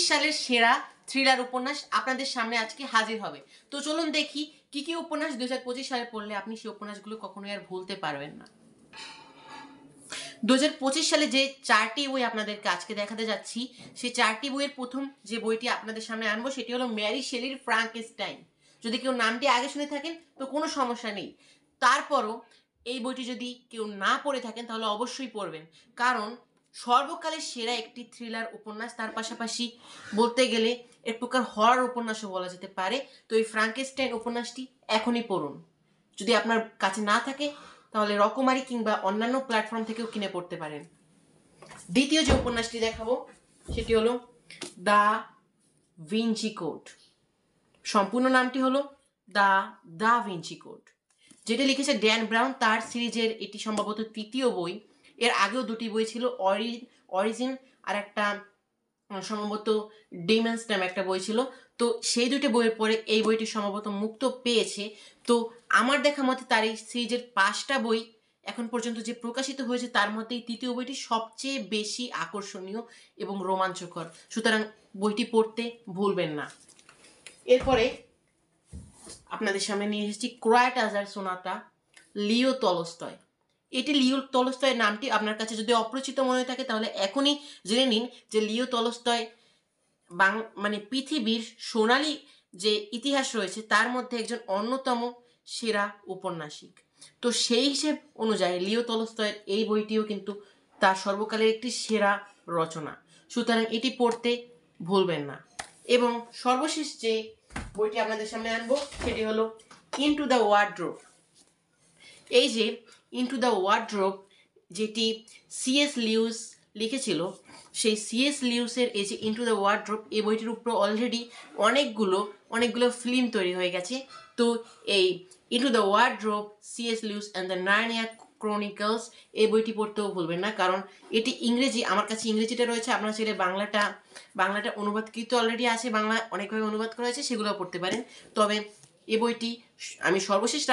সালের সেরা থ্রিলার উপন্যাস আপনাদের সামনে আজকে হাজির হবে। তো চলুন দেখি কি কি উপন্যাস 2025 সালে পড়লে আপনি সেই উপন্যাসগুলো কখনোই আর ভুলতে পারবেন না। 2025 সালে যে 4টি বই আপনাদেরকে আজকে দেখাতে যাচ্ছি, সেই 4টি বইয়ের প্রথম যে বইটি আপনাদের সামনে আনবো সেটি হলো মেরি শেলির ফ্রাঙ্কেনস্টাইন। যদি কেউ নামটি আগে শুনে থাকেন তো কোনো সমস্যা নেই, তারপরও এই বইটি যদি কেউ না পড়ে থাকেন তাহলে অবশ্যই পড়বেন, কারণ সর্বকালের সেরা একটি থ্রিলার উপন্যাস, তার পাশাপাশি বলতে গেলে এক প্রকার হরর উপন্যাসও বলা যেতে পারে। তো এই ফ্রাঙ্কেনস্টাইন উপন্যাসটি এখনই পড়ুন। যদি আপনার কাছে না থাকে তাহলে রকমারি কিংবা অন্যান্য প্ল্যাটফর্ম থেকেও কিনে পড়তে পারেন। দ্বিতীয় যে উপন্যাসটি দেখাবো সেটি হলো দ্য ভিঞ্চি কোড। সম্পূর্ণ নামটি হলো দ্য ভিঞ্চি কোড, যেটা লিখেছে ড্যান ব্রাউন। তার সিরিজের এটি সম্ভবত তৃতীয় বই। এর আগেও দুটি বই ছিল, অরিজিন আর একটা সম্ভবত ডিমেন্স নামে একটা বই ছিল। তো সেই দুটো বইয়ের পরে এই বইটি সম্ভবত মুক্ত পেয়েছে। তো আমার দেখা মতে তার এই সিরিজের 5টা বই এখন পর্যন্ত যে প্রকাশিত হয়েছে তার মধ্যে এই তৃতীয় বইটি সবচেয়ে বেশি আকর্ষণীয় এবং রোমাঞ্চকর, সুতরাং বইটি পড়তে ভুলবেন না। এরপরে আপনাদের সামনে নিয়ে এসেছি ক্রায়াটাজার সোনাটা, লিও টলস্টয়। এটি লিও টলস্টয়ের নামটি আপনার কাছে যদি অপরিচিত মনে থাকে তাহলে এখনই জেনে নিন যে লিও টলস্টয় মানে পৃথিবীর সোনালী যে ইতিহাস রয়েছে তার মধ্যে একজন অন্যতম সেরা ঔপন্যাসিক। তো সেই হিসেব অনুযায়ী লিও টলস্টয়ের এই বইটিও কিন্তু তার সর্বকালের একটি সেরা রচনা, সুতরাং এটি পড়তে ভুলবেন না। এবং সর্বশেষ যে বইটি আপনাদের সামনে আনবো সেটি হলো ইনটু দ্য ওয়ার্ড্রোব। এই যে ইনটু দ্য ওয়ার্ড্রোব যেটি সিএস লিউইস লিখেছিল, সেই সিএস লিউইসের এই যে ইনটু দ্য ওয়ার্ড্রোব এই বইটির উপর অলরেডি অনেকগুলো ফিল্ম তৈরি হয়ে গেছে। তো এই into the wardrobe CS Lewis and the Narnia Chronicles এই বইটি পড়তেও ভুলবেন না, কারণ এটি ইংরেজি, আমার কাছে ইংরেজিটা রয়েছে, আপনার ছেলে বাংলাটা অনুবাদকৃত অলরেডি আছে, বাংলা অনেকভাবে অনুবাদ করা হয়েছে, সেগুলো পড়তে পারেন। তবে এই বইটি আমি সর্বশেষ